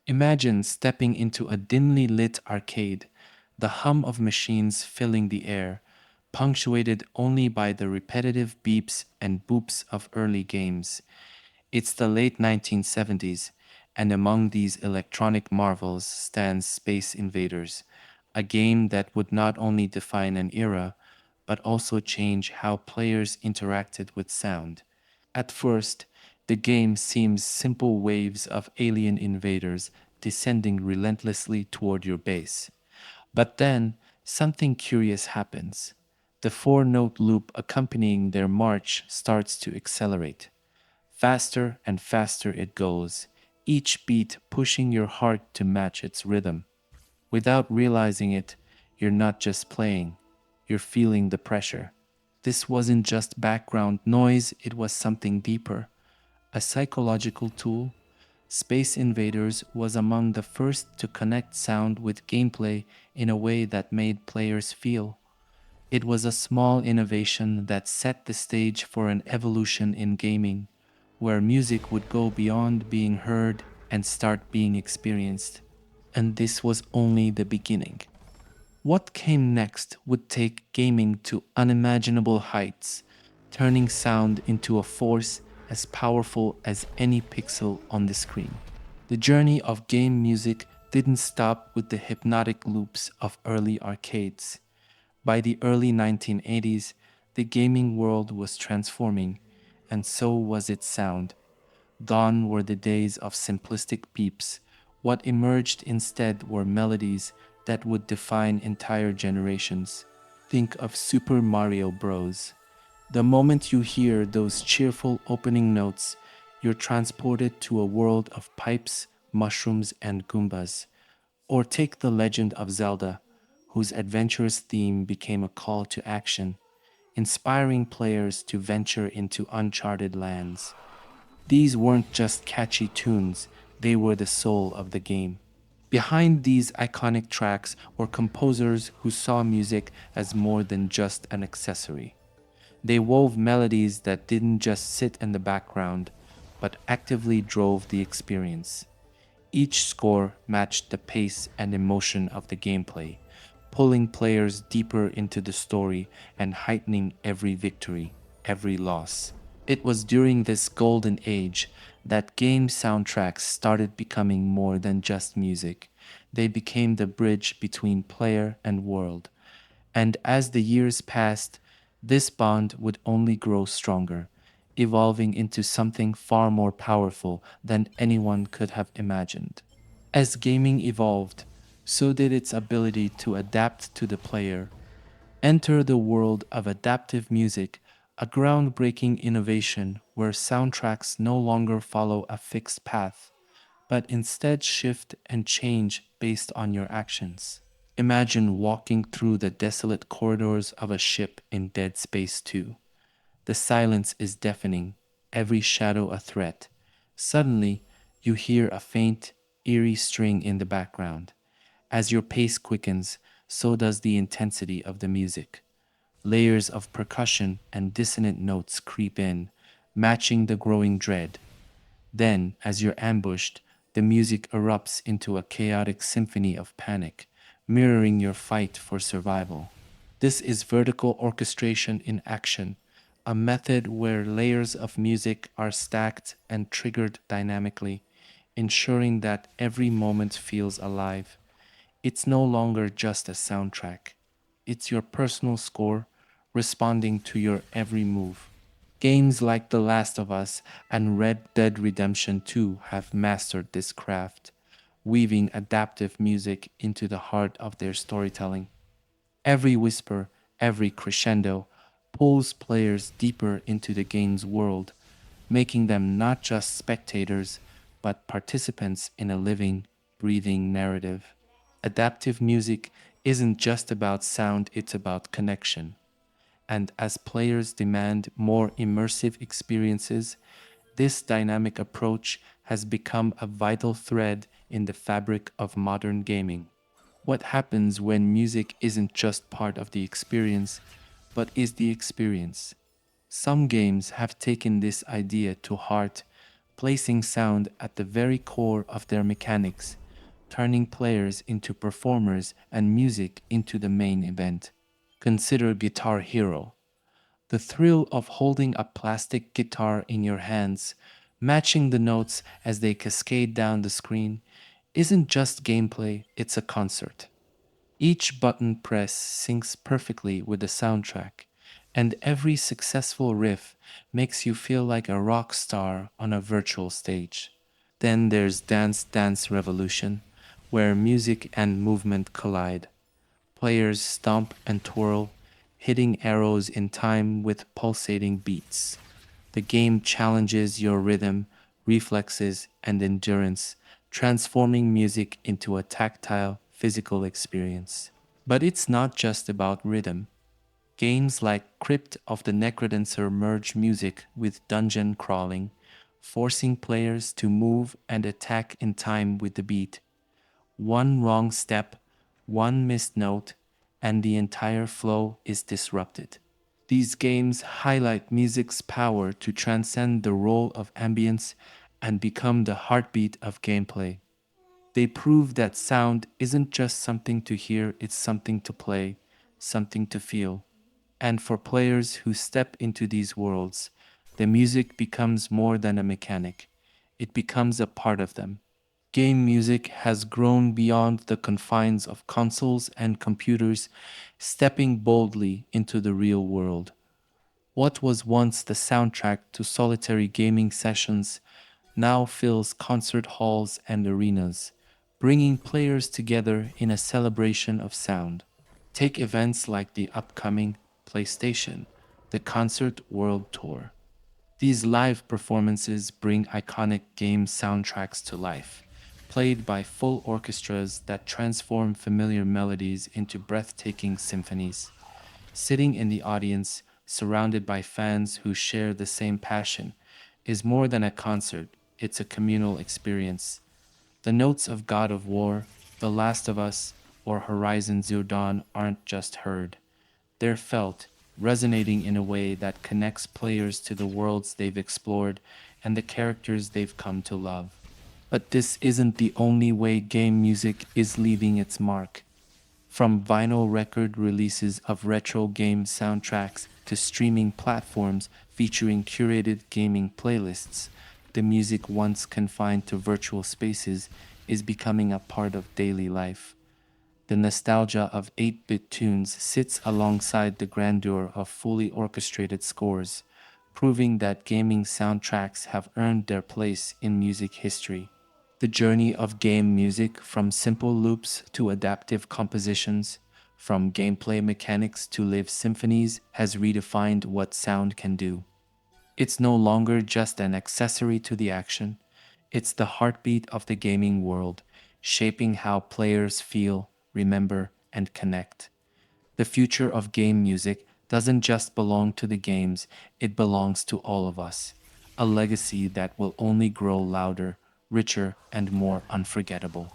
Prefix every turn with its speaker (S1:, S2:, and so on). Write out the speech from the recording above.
S1: Imagine stepping into a dimly lit arcade, the hum of machines filling the air, punctuated only by the repetitive beeps and boops of early games. It's the late 1970s, and among these electronic marvels stands Space Invaders, a game that would not only define an era, but also change how players interacted with sound. At first, the game seems simple waves of alien invaders descending relentlessly toward your base. But then, something curious happens. The four note loop accompanying their march starts to accelerate. Faster and faster it goes, each beat pushing your heart to match its rhythm. Without realizing it, you're not just playing, you're feeling the pressure. This wasn't just background noise, it was something deeper. A psychological tool. Space Invaders was among the first to connect sound with gameplay in a way that made players feel. It was a small innovation that set the stage for an evolution in gaming, where music would go beyond being heard and start being experienced. And this was only the beginning. What came next would take gaming to unimaginable heights, turning sound into a force as powerful as any pixel on the screen. The journey of game music didn't stop with the hypnotic loops of early arcades. By the early 1980s, the gaming world was transforming, and so was its sound. Gone were the days of simplistic beeps. What emerged instead were melodies that would define entire generations. Think of Super Mario Bros. The moment you hear those cheerful opening notes, you're transported to a world of pipes, mushrooms, and Goombas. Or take The Legend of Zelda, whose adventurous theme became a call to action, inspiring players to venture into uncharted lands. These weren't just catchy tunes, they were the soul of the game. Behind these iconic tracks were composers who saw music as more than just an accessory. They wove melodies that didn't just sit in the background, but actively drove the experience. Each score matched the pace and emotion of the gameplay, pulling players deeper into the story and heightening every victory, every loss. It was during this golden age that game soundtracks started becoming more than just music. They became the bridge between player and world. And as the years passed, this bond would only grow stronger, evolving into something far more powerful than anyone could have imagined. As gaming evolved, so did its ability to adapt to the player. Enter the world of adaptive music, a groundbreaking innovation where soundtracks no longer follow a fixed path, but instead shift and change based on your actions. Imagine walking through the desolate corridors of a ship in Dead Space 2. The silence is deafening, every shadow a threat. Suddenly, you hear a faint, eerie string in the background. As your pace quickens, so does the intensity of the music. Layers of percussion and dissonant notes creep in, matching the growing dread. Then, as you're ambushed, the music erupts into a chaotic symphony of panic, mirroring your fight for survival. This is vertical orchestration in action, a method where layers of music are stacked and triggered dynamically, ensuring that every moment feels alive. It's no longer just a soundtrack, it's your personal score responding to your every move. Games like The Last of Us and Red Dead Redemption 2 have mastered this craft, weaving adaptive music into the heart of their storytelling. Every whisper, every crescendo pulls players deeper into the game's world, making them not just spectators, but participants in a living, breathing narrative. Adaptive music isn't just about sound, it's about connection. And as players demand more immersive experiences, this dynamic approach has become a vital thread in the fabric of modern gaming. What happens when music isn't just part of the experience, but is the experience? Some games have taken this idea to heart, placing sound at the very core of their mechanics, turning players into performers and music into the main event. Consider Guitar Hero. The thrill of holding a plastic guitar in your hands, matching the notes as they cascade down the screen, isn't just gameplay, it's a concert. Each button press syncs perfectly with the soundtrack, and every successful riff makes you feel like a rock star on a virtual stage. Then there's Dance Revolution, where music and movement collide. Players stomp and twirl, hitting arrows in time with pulsating beats. The game challenges your rhythm, reflexes, and endurance, transforming music into a tactile, physical experience. But it's not just about rhythm. Games like Crypt of the Necrodancer merge music with dungeon crawling, forcing players to move and attack in time with the beat. One wrong step, one missed note, and the entire flow is disrupted. These games highlight music's power to transcend the role of ambience and become the heartbeat of gameplay. They prove that sound isn't just something to hear, it's something to play, something to feel. And for players who step into these worlds, the music becomes more than a mechanic, it becomes a part of them. Game music has grown beyond the confines of consoles and computers, stepping boldly into the real world. What was once the soundtrack to solitary gaming sessions now fills concert halls and arenas, bringing players together in a celebration of sound. Take events like the upcoming PlayStation, the Concert World Tour. These live performances bring iconic game soundtracks to life, played by full orchestras that transform familiar melodies into breathtaking symphonies. Sitting in the audience, surrounded by fans who share the same passion, is more than a concert, it's a communal experience. The notes of God of War, The Last of Us, or Horizon Zero Dawn aren't just heard. They're felt, resonating in a way that connects players to the worlds they've explored and the characters they've come to love. But this isn't the only way game music is leaving its mark. From vinyl record releases of retro game soundtracks to streaming platforms featuring curated gaming playlists, the music once confined to virtual spaces is becoming a part of daily life. The nostalgia of 8-bit tunes sits alongside the grandeur of fully orchestrated scores, proving that gaming soundtracks have earned their place in music history. The journey of game music, from simple loops to adaptive compositions, from gameplay mechanics to live symphonies, has redefined what sound can do. It's no longer just an accessory to the action, it's the heartbeat of the gaming world, shaping how players feel, remember, and connect. The future of game music doesn't just belong to the games, it belongs to all of us. A legacy that will only grow louder, richer, and more unforgettable.